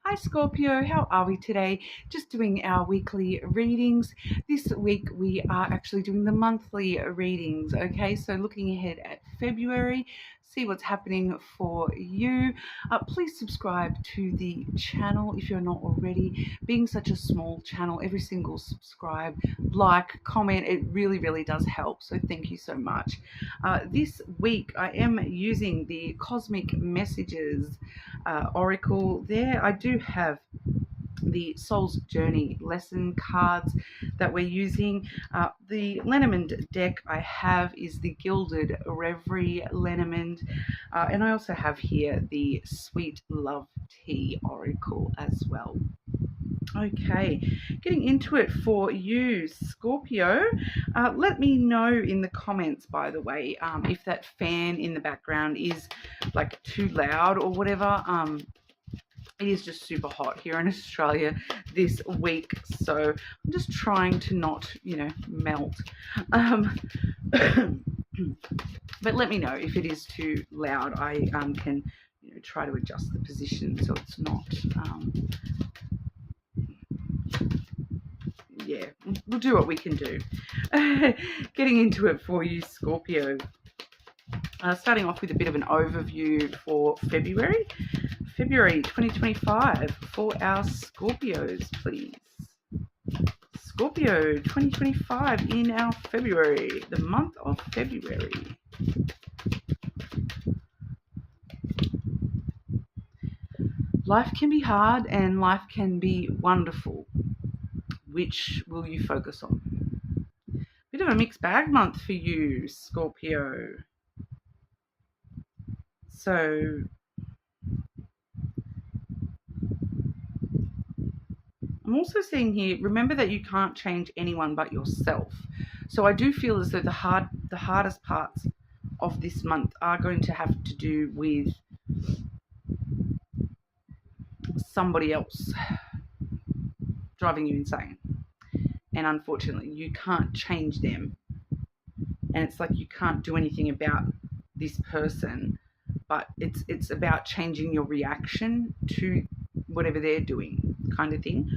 Hi Scorpio, how are we today? Just doing our weekly readings. This week we are actually doing the monthly readings, okay? So looking ahead at February, see what's happening for you. Please subscribe to the channel if you're not already. Being such a small channel, every single subscribe, like, comment, it really, really does help. So thank you so much. This week I am using the Cosmic Messages Oracle there. I do have the Soul's Journey lesson cards that we're using. The Lenormand deck I have is the Gilded Reverie Lenormand, and I also have here the Sweet Love Tea Oracle as well. Okay, getting into it for you, Scorpio. Let me know in the comments, by the way, if that fan in the background is like too loud or whatever. It is just super hot here in Australia this week, so I'm just trying to not, melt. But let me know if it is too loud. I can, try to adjust the position so it's not. Yeah, we'll do what we can do. Getting into it for you, Scorpio. Starting off with a bit of an overview for February 2025 for our Scorpios, please. Scorpio 2025 in our February, the month of February. Life can be hard and life can be wonderful. Which will you focus on? Bit of a mixed bag month for you, Scorpio. So I'm also seeing here, remember that you can't change anyone but yourself. So I do feel as though the hardest parts of this month are going to have to do with somebody else driving you insane. And unfortunately, you can't change them. And it's like you can't do anything about this person, but it's about changing your reaction to whatever they're doing, kind of thing.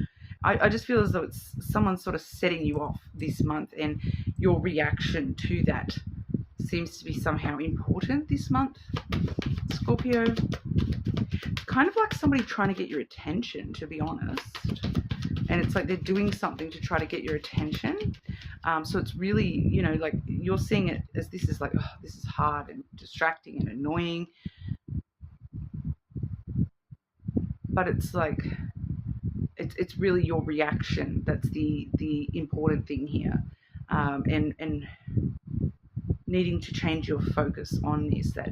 I just feel as though it's someone sort of setting you off this month, and your reaction to that seems to be somehow important this month, Scorpio. Kind of like somebody trying to get your attention, to be honest. And it's like they're doing something to try to get your attention. So it's really, like you're seeing it as this is like, oh, this is hard and distracting and annoying. But it's like, it's really your reaction that's the important thing here, and needing to change your focus on this, that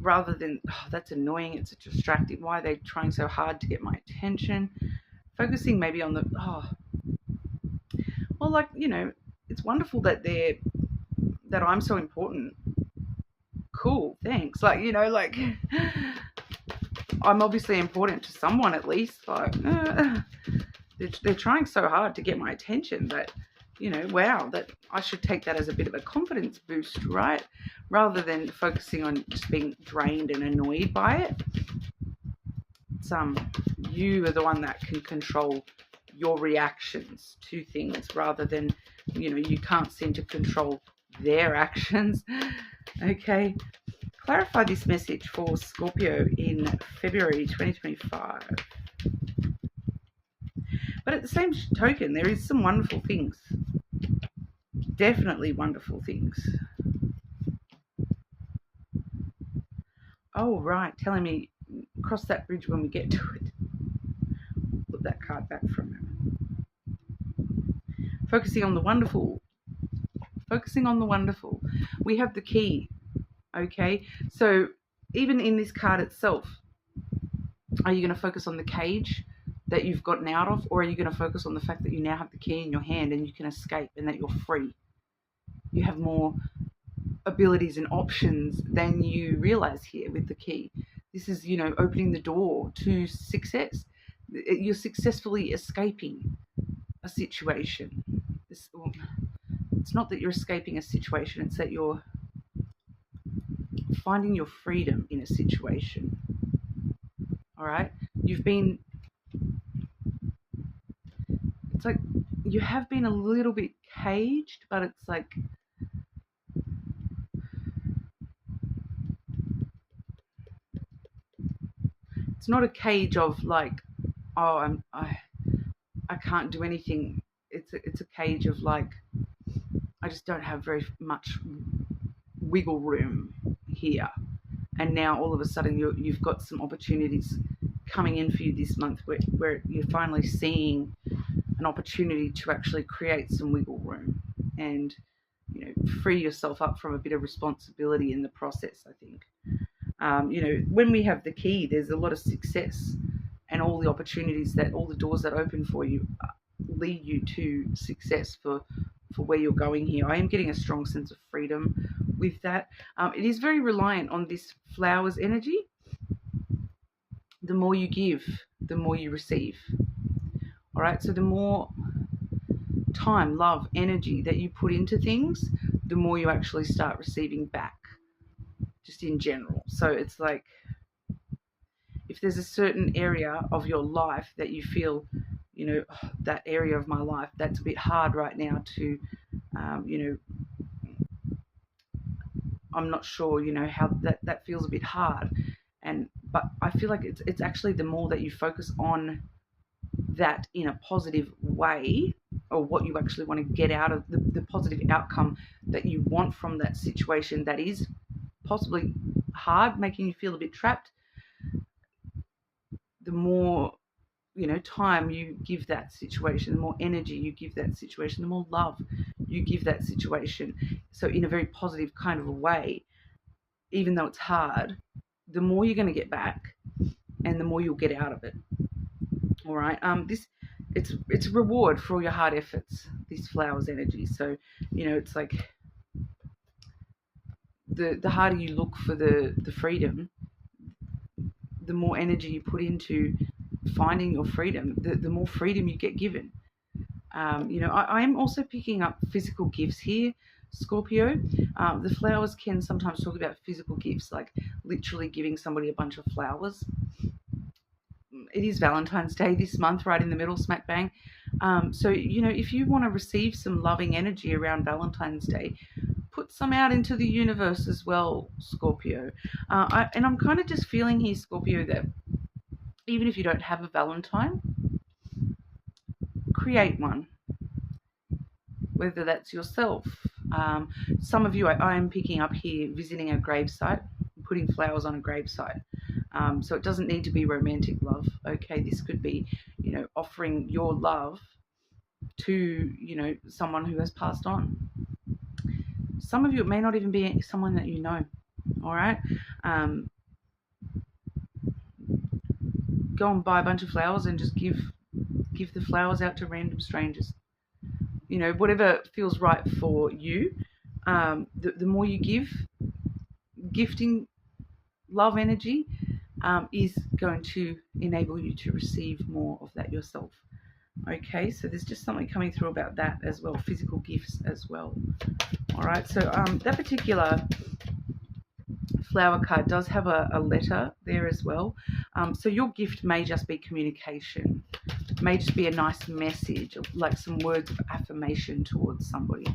rather than, oh, that's annoying, it's distracting, why are they trying so hard to get my attention, focusing maybe on the, well, like, it's wonderful that I'm so important. Cool, thanks. Like, like I'm obviously important to someone at least. Like, they're trying so hard to get my attention that, wow, that I should take that as a bit of a confidence boost, right? Rather than focusing on just being drained and annoyed by it. It's you are the one that can control your reactions to things, rather than, you can't seem to control their actions. Okay. Clarify this message for Scorpio in February 2025. But at the same token, there is some wonderful things. Definitely wonderful things. Oh, right. Telling me cross that bridge when we get to it. Put that card back for a moment. Focusing on the wonderful. Focusing on the wonderful. We have the key. Okay, so even in this card itself, are you going to focus on the cage that you've gotten out of, or are you going to focus on the fact that you now have the key in your hand and you can escape and that you're free? You have more abilities and options than you realize here with the key. This is, opening the door to success. You're successfully escaping a situation. It's not that you're escaping a situation, it's that you're finding your freedom in a situation. All right, you've been it's like you have been a little bit caged, but it's like it's not a cage of like, oh, I can't do anything. It's a cage of like, I just don't have very much wiggle room here. And now all of a sudden you've got some opportunities coming in for you this month where you're finally seeing an opportunity to actually create some wiggle room and, you know, free yourself up from a bit of responsibility in the process, I think. You know, when we have the key, there's a lot of success, and all the opportunities, that all the doors that open for you lead you to success for where you're going here. I am getting a strong sense of freedom with that. It is very reliant on this flowers energy. The more you give, the more you receive. All right, so the more time, love, energy that you put into things, the more you actually start receiving back, just in general. So it's like, if there's a certain area of your life that you feel, you know, oh, that area of my life, that's a bit hard right now to, you know, I'm not sure, you know, how that feels a bit hard. But I feel like it's actually the more that you focus on that in a positive way, or what you actually want to get out of the positive outcome that you want from that situation that is possibly hard, making you feel a bit trapped, the more, you know, time you give that situation, the more energy you give that situation, the more love you give that situation. So in a very positive kind of a way, even though it's hard, the more you're going to get back and the more you'll get out of it. All right. It's a reward for all your hard efforts, this flowers energy. So, you know, it's like the harder you look for the freedom, the more energy you put into finding your freedom, the more freedom you get given. You know, I am also picking up physical gifts here, Scorpio. The flowers can sometimes talk about physical gifts, like literally giving somebody a bunch of flowers. It is Valentine's Day this month, right in the middle, smack bang. So, you know, if you want to receive some loving energy around Valentine's Day, put some out into the universe as well, Scorpio. And I'm kind of just feeling here, Scorpio, that even if you don't have a Valentine, create one, whether that's yourself. Some of you, I am picking up here, visiting a gravesite, putting flowers on a gravesite. So it doesn't need to be romantic love. Okay, this could be, you know, offering your love to, you know, someone who has passed on. Some of you, it may not even be someone that you know. All right. Go and buy a bunch of flowers and just give the flowers out to random strangers. You know, whatever feels right for you. The more you give, gifting love energy is going to enable you to receive more of that yourself. Okay, so there's just something coming through about that as well, physical gifts as well. All right, so that particular flower card does have a letter there as well. So your gift may just be communication, may just be a nice message, like some words of affirmation towards somebody.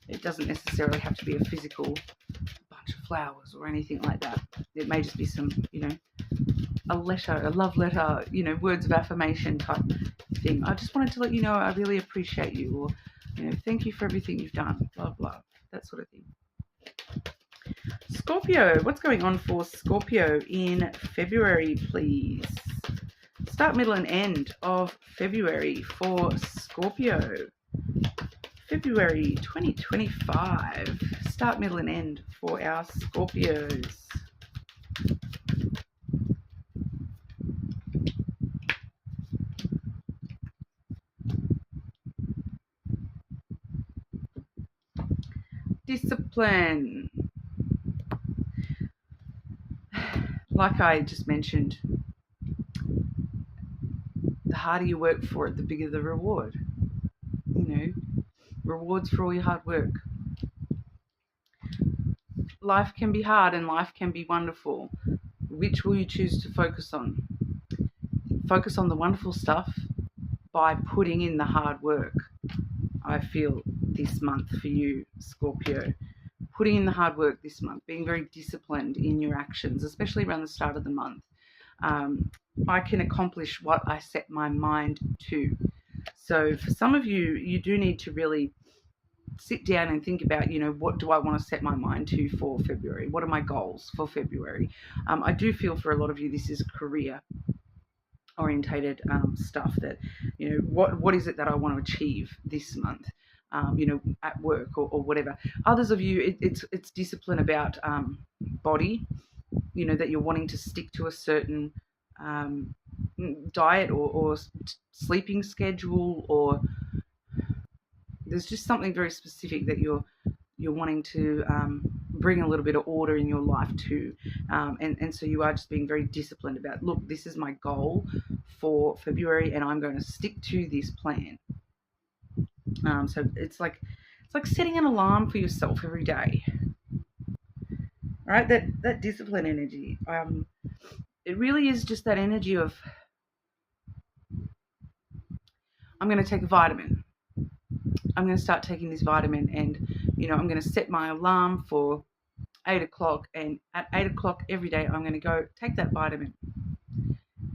It doesn't necessarily have to be a physical bunch of flowers or anything like that. It may just be some, you know, a letter, a love letter, you know, words of affirmation type thing. I just wanted to let you know I really appreciate you, or, you know, thank you for everything you've done, blah, blah, that sort of thing. Scorpio, what's going on for Scorpio in February, please? Start, middle, and end of February for Scorpio. February 2025. Start, middle, and end for our Scorpios. Discipline. Like I just mentioned, the harder you work for it, the bigger the reward. You know, rewards for all your hard work. Life can be hard and life can be wonderful. Which will you choose to focus on? Focus on the wonderful stuff by putting in the hard work. I feel this month for you, Scorpio. Putting in the hard work this month, being very disciplined in your actions, especially around the start of the month. I can accomplish what I set my mind to. So for some of you, you do need to really sit down and think about, what do I want to set my mind to for February? What are my goals for February? I do feel for a lot of you, this is career orientated stuff that, what is it that I want to achieve this month? At work or whatever. Others of you, it's discipline about body, that you're wanting to stick to a certain diet or sleeping schedule, or there's just something very specific that you're wanting to bring a little bit of order in your life to, and so you are just being very disciplined about, look, this is my goal for February and I'm going to stick to this plan. So it's like setting an alarm for yourself every day, right? That discipline energy, it really is just that energy of, I'm going to take a vitamin. I'm going to start taking this vitamin, and I'm going to set my alarm for 8 o'clock, and at 8 o'clock every day I'm going to go take that vitamin,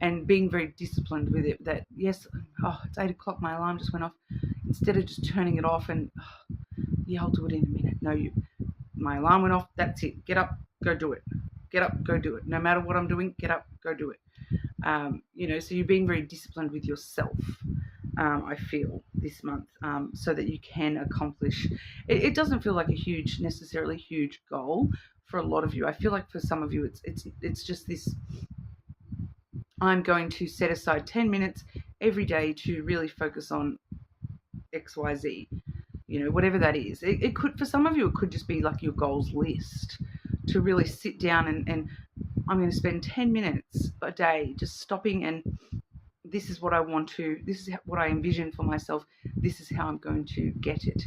and being very disciplined with it, that yes, it's 8 o'clock, my alarm just went off, instead of just turning it off and I'll do it in a minute. No, my alarm went off, that's it, get up, go do it. Get up, go do it. No matter what I'm doing, get up, go do it. So you're being very disciplined with yourself, I feel, this month, so that you can accomplish. It doesn't feel like a necessarily huge goal for a lot of you. I feel like for some of you, it's just this, I'm going to set aside 10 minutes every day to really focus on XYZ, whatever that is. It could, for some of you, it could just be like your goals list, to really sit down and I'm going to spend 10 minutes a day just stopping, and this is what I want to, this is what I envision for myself, this is how I'm going to get it.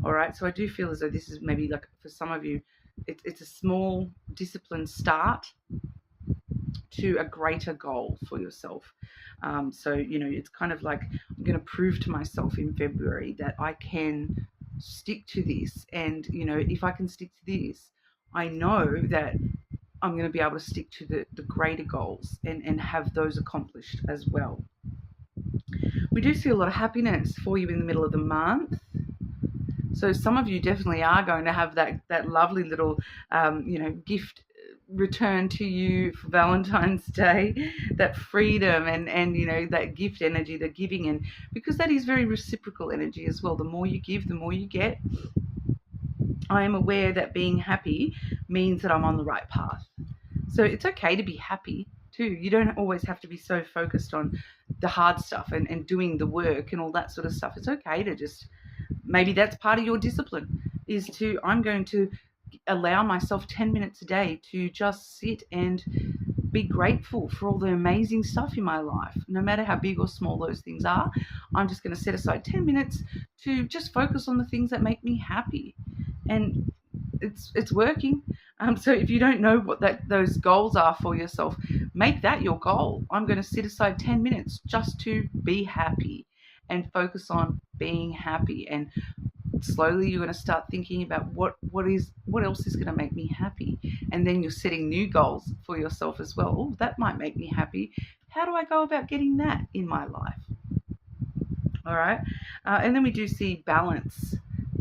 All right, so I do feel as though this is maybe, like, for some of you, it's a small disciplined start to a greater goal for yourself. So it's kind of like, I'm going to prove to myself in February that I can stick to this, and if I can stick to this, I know that I'm going to be able to stick to the greater goals and have those accomplished as well. We do see a lot of happiness for you in the middle of the month. So some of you definitely are going to have that lovely little, gift return to you for Valentine's Day, that freedom and that gift energy, the giving, and because that is very reciprocal energy as well. The more you give, the more you get. I am aware that being happy means that I'm on the right path. So it's okay to be happy too. You don't always have to be so focused on the hard stuff and doing the work and all that sort of stuff. It's okay to just, maybe that's part of your discipline, is to, I'm going to allow myself 10 minutes a day to just sit and be grateful for all the amazing stuff in my life, no matter how big or small those things are. I'm just going to set aside 10 minutes to just focus on the things that make me happy. And it's working. So if you don't know what those goals are for yourself, make that your goal. I'm going to set aside 10 minutes just to be happy and focus on being happy. And slowly you're going to start thinking about what else is going to make me happy. And then you're setting new goals for yourself as well. Oh, that might make me happy. How do I go about getting that in my life? All right. And then we do see balance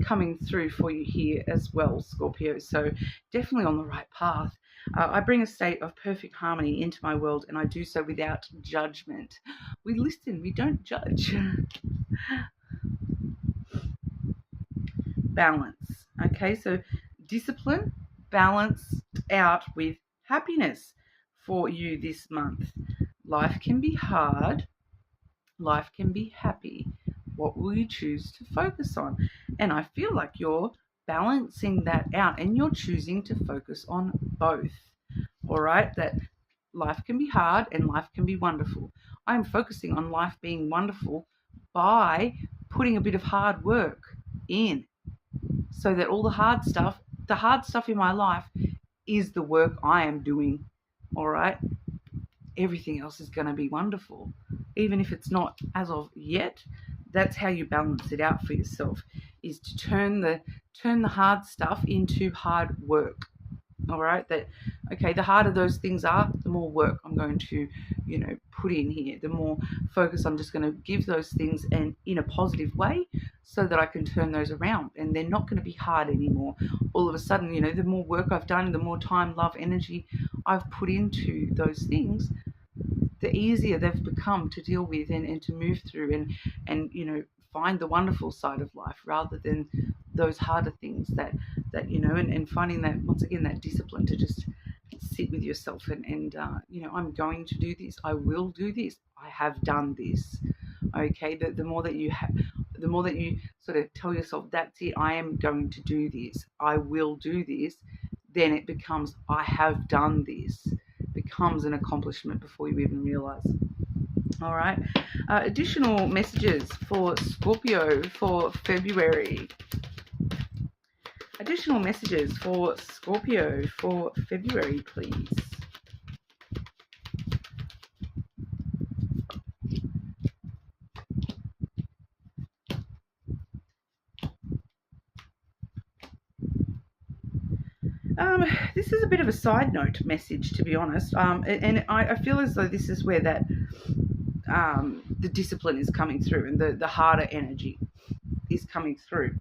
coming through for you here as well, Scorpio. So definitely on the right path. I bring a state of perfect harmony into my world, and I do so without judgment. We listen, we don't judge. Balance. Okay, so discipline balanced out with happiness for you this month. Life can be hard. Life can be happy. What will you choose to focus on? And I feel like you're balancing that out and you're choosing to focus on both. All right, that life can be hard and life can be wonderful. I'm focusing on life being wonderful by putting a bit of hard work in, so that all the hard stuff in my life is the work I am doing. All right, everything else is going to be wonderful. even if it's not as of yet. That's how you balance it out for yourself, is to turn the hard stuff into hard work. All right, that okay, the harder those things are, the more work I'm going to, put in here, the more focus I'm just going to give those things, and in a positive way, so that I can turn those around, and they're not going to be hard anymore. All of a sudden, the more work I've done, the more time, love, energy I've put into those things, the easier they've become to deal with, and to move through, and find the wonderful side of life, rather than those harder things, and finding that, once again, that discipline to just sit with yourself, and I'm going to do this, I will do this, I have done this. Okay, the more that you have, the more that you sort of tell yourself, that's it, I am going to do this, I will do this, then it becomes, I have done this, becomes an accomplishment before you even realize. All right. Additional messages for Scorpio for February. Additional messages for Scorpio for February, please. This is a bit of a side note message, to be honest, and I feel as though this is where that the discipline is coming through, and the harder energy is coming through.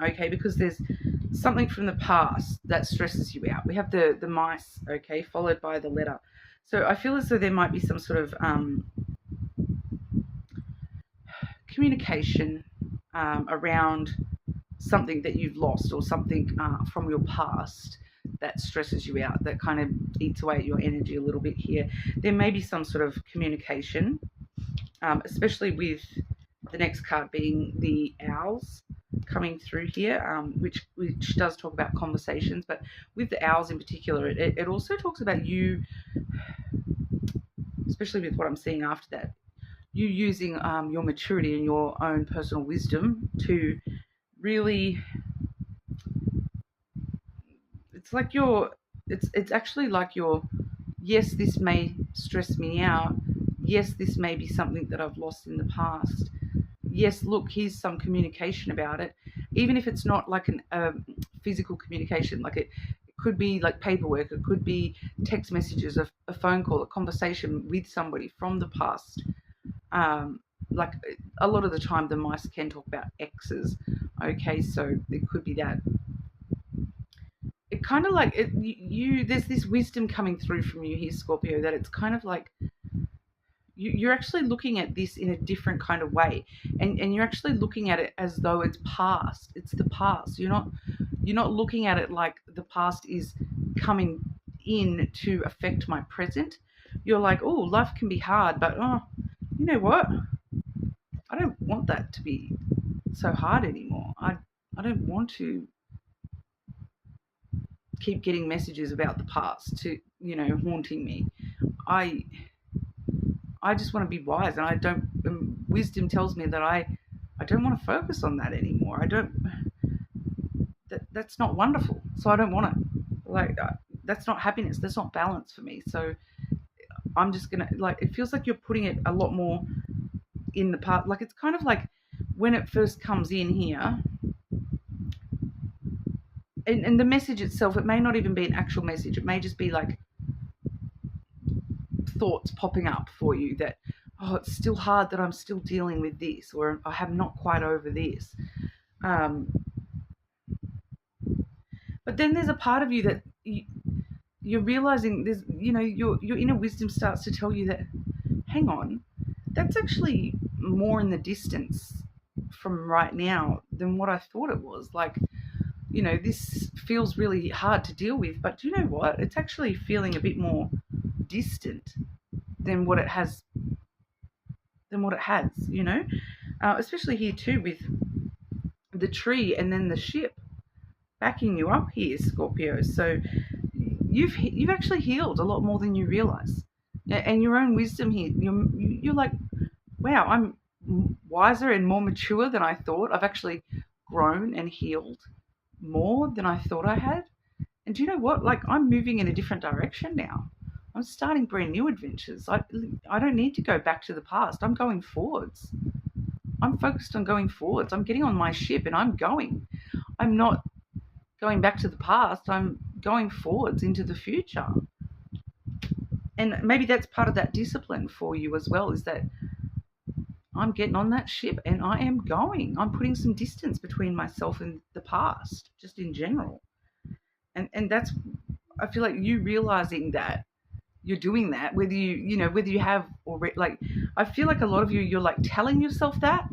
Okay, because there's something from the past that stresses you out. We have the mice, okay, followed by the letter. So I feel as though there might be some sort of communication around something that you've lost, or something from your past that stresses you out, that kind of eats away at your energy a little bit here. There may be some sort of communication, especially with the next card being the owls coming through here, which does talk about conversations, but with the owls in particular, it also talks about you, especially with what I'm seeing after that, you using your maturity and your own personal wisdom to really, it's like it's actually like yes, this may stress me out, yes, this may be something that I've lost in the past, yes, look, here's some communication about it, even if it's not like a physical communication, like it could be like paperwork, it could be text messages, a phone call, a conversation with somebody from the past. Like a lot of the time, the mice can talk about exes. Okay, so it could be that. It kind of like there's this wisdom coming through from you here, Scorpio, that it's kind of like you're actually looking at this in a different kind of way, and you're actually looking at it as though it's past. It's the past. You're not looking at it like the past is coming in to affect my present. You're like, oh, life can be hard, but you know what? I don't want that to be so hard anymore. I don't want to keep getting messages about the past to haunting me. I just want to be wise, and I don't. Wisdom tells me that I don't want to focus on that anymore. I don't. That's not wonderful. So I don't want it. Like that's not happiness. That's not balance for me. So I'm just gonna like. It feels like you're putting it a lot more in the part. Like it's kind of like when it first comes in here. And the message itself, it may not even be an actual message. It may just be like thoughts popping up for you that, oh, it's still hard that I'm still dealing with this, or I have not quite over this. But then there's a part of you that you're realizing there's, your inner wisdom starts to tell you that, hang on, that's actually more in the distance from right now than what I thought it was. Like, this feels really hard to deal with, but do you know what? It's actually feeling a bit more distant than what it has, especially here too with the tree and then the ship backing you up here, Scorpio. So you've actually healed a lot more than you realize, and your own wisdom here. You're like, wow, I'm wiser and more mature than I thought. I've actually grown and healed more than I thought I had. And do you know what? Like, I'm moving in a different direction now. I'm starting brand new adventures. I don't need to go back to the past. I'm going forwards. I'm focused on going forwards. I'm getting on my ship and I'm going. I'm not going back to the past. I'm going forwards into the future. And maybe that's part of that discipline for you as well, is that I'm getting on that ship and I am going. I'm putting some distance between myself and the past, just in general. And that's, I feel like you realizing that you're doing that, whether whether you have already, like, I feel like a lot of you're like telling yourself that,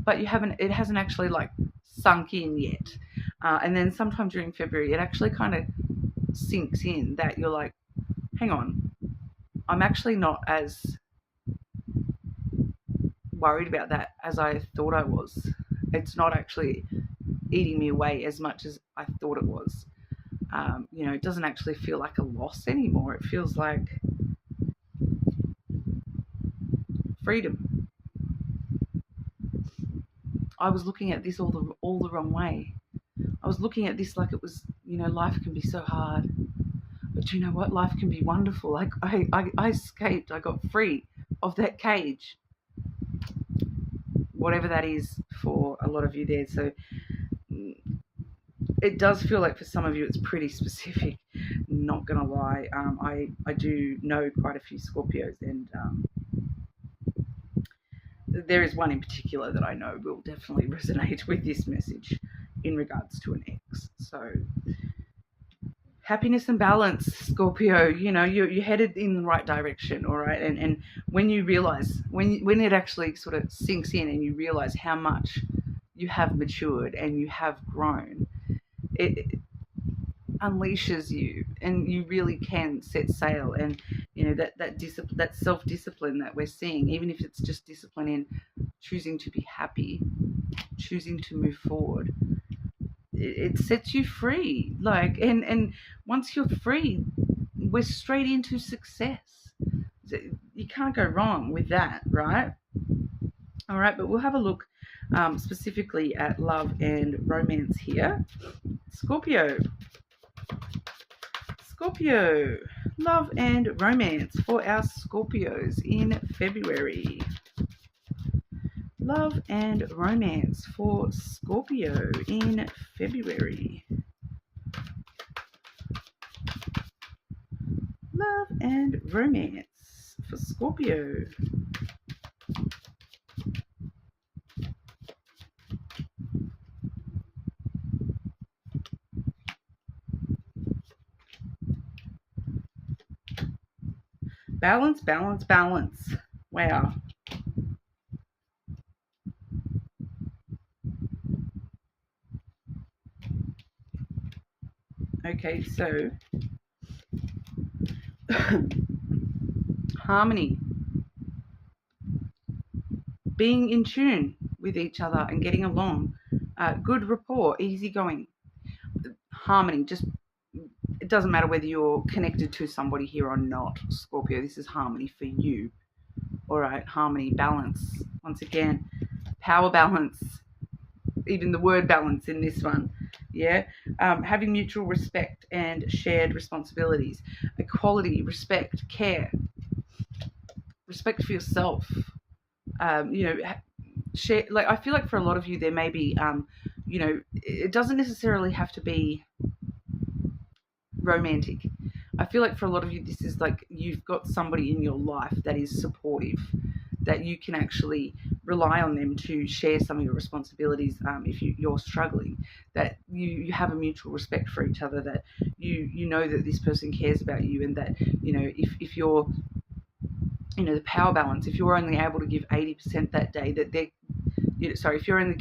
but it hasn't actually like sunk in yet. And then sometime during February, it actually kind of sinks in that you're like, hang on, I'm actually not as worried about that as I thought I was. It's not actually eating me away as much as I thought it was. It doesn't actually feel like a loss anymore. It feels like freedom. I was looking at this all the wrong way. I was looking at this like it was, life can be so hard. But you know what? Life can be wonderful. Like I escaped. I got free of that cage, whatever that is for a lot of you there. So it does feel like for some of you it's pretty specific. Not gonna lie, I do know quite a few Scorpios, and there is one in particular that I know will definitely resonate with this message in regards to an ex. So happiness and balance, Scorpio. You're headed in the right direction, all right. And when you realize, when it actually sort of sinks in, and you realize how much you have matured and you have grown, it unleashes you, and you really can set sail. And that self-discipline that we're seeing, even if it's just discipline in choosing to be happy, choosing to move forward, it sets you free. Like, and once you're free, we're straight into success. You can't go wrong with that, right? All right, but we'll have a look specifically at love and romance here. Scorpio, love and romance for our Scorpios in February. Love and romance for Scorpio in February. Love and romance for Scorpio. Balance, balance, balance. Wow. Okay, so harmony, being in tune with each other and getting along, good rapport, easygoing, harmony. Just, it doesn't matter whether you're connected to somebody here or not, Scorpio. This is harmony for you. All right, harmony, balance. Once again, power balance. Even the word balance in this one. Yeah, having mutual respect and shared responsibilities, equality, respect, care, respect for yourself. Share. Like, I feel like for a lot of you, there may be, it doesn't necessarily have to be romantic. I feel like for a lot of you, this is like you've got somebody in your life that is supportive, that you can actually rely on them to share some of your responsibilities if you're struggling, that you have a mutual respect for each other, that you know that this person cares about you, and that, if you're, the power balance, if you're only able to give 80% that day, that they're, if you're only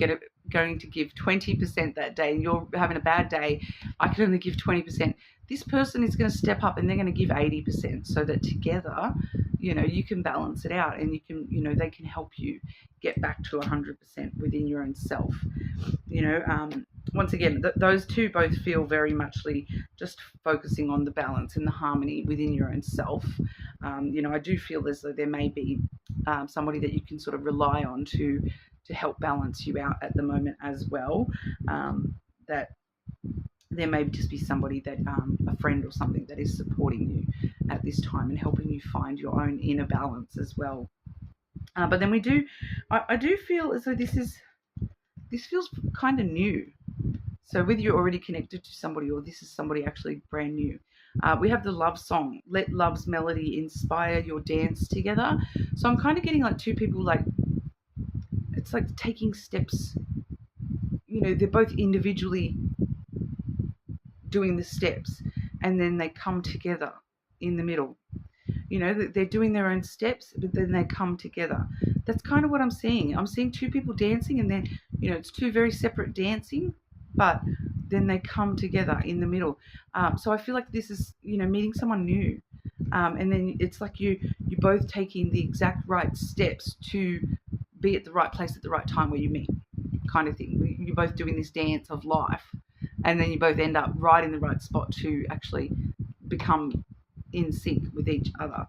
going to give 20% that day and you're having a bad day, I can only give 20%. This person is going to step up and they're going to give 80%, so that together, you can balance it out, and you can, they can help you get back to 100% within your own self. Once again, those two both feel very muchly just focusing on the balance and the harmony within your own self. I do feel as though there may be somebody that you can sort of rely on to help balance you out at the moment as well. That there may just be somebody that, a friend or something, that is supporting you at this time and helping you find your own inner balance as well. But then I do feel as though this feels kind of new. So whether you're already connected to somebody or this is somebody actually brand new. We have the love song, let love's melody inspire your dance together. So I'm kind of getting like two people, like it's like taking steps. They're both individually doing the steps and then they come together in the middle. They're doing their own steps, but then they come together. That's kind of what I'm seeing. I'm seeing two people dancing, and then it's two very separate dancing, but then they come together in the middle. So I feel like this is meeting someone new, and then it's like you're both taking the exact right steps to be at the right place at the right time where you meet, kind of thing. You're both doing this dance of life, and then you both end up right in the right spot to actually become in sync with each other.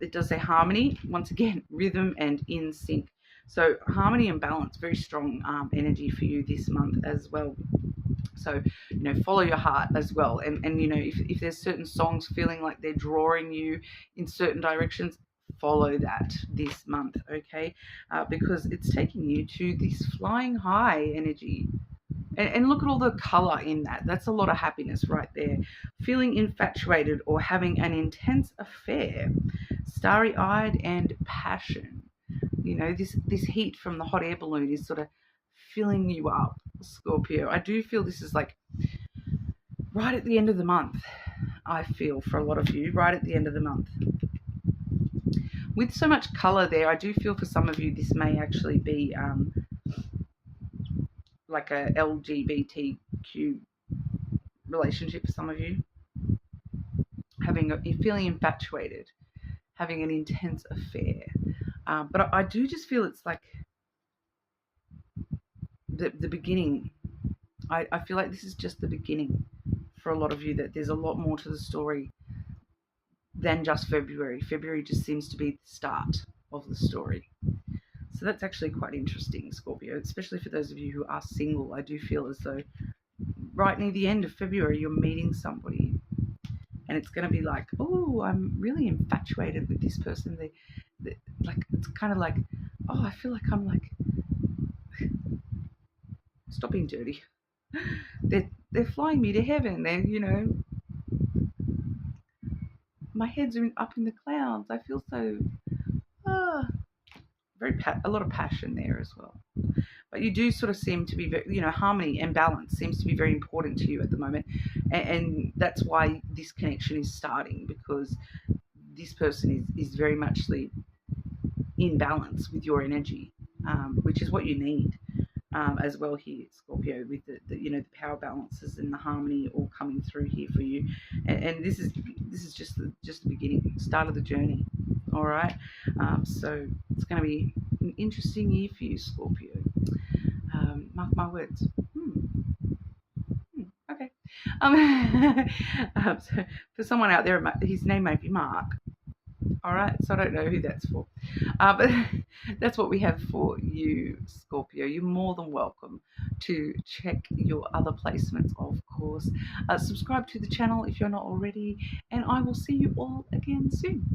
It does say harmony, once again, rhythm and in sync. So harmony and balance, very strong energy for you this month as well. So, follow your heart as well. And if there's certain songs feeling like they're drawing you in certain directions, follow that this month, okay? Because it's taking you to this flying high energy. And look at all the color in that. That's a lot of happiness right there. Feeling infatuated or having an intense affair. Starry-eyed and passion. This heat from the hot air balloon is sort of filling you up, Scorpio. I do feel this is like right at the end of the month. I feel for a lot of you, right at the end of the month. With so much color there, I do feel for some of you this may actually be like a LGBTQ relationship for some of you. Feeling infatuated, having an intense affair. But I do just feel it's like the beginning. I feel like this is just the beginning for a lot of you, that there's a lot more to the story than just February. February just seems to be the start of the story. So that's actually quite interesting, Scorpio, especially for those of you who are single. I do feel as though right near the end of February, you're meeting somebody and it's going to be like, oh, I'm really infatuated with this person. Like, it's kind of like, oh, I feel like I'm like, stop being dirty. They're flying me to heaven. They're, my head's up in the clouds. I feel so, a lot of passion there as well. But you do sort of seem to be very, harmony and balance seems to be very important to you at the moment. And that's why this connection is starting, because this person is very much in balance with your energy, which is what you need as well here, Scorpio, with the power balances and the harmony all coming through here for you. And this is just the beginning, start of the journey. All right. So it's going to be an interesting year for you, Scorpio. Mark my words. Okay. So for someone out there, his name may be Mark. All right. So I don't know who that's for. But that's what we have for you, Scorpio. You're more than welcome to check your other placements, of course. Subscribe to the channel if you're not already. And I will see you all again soon.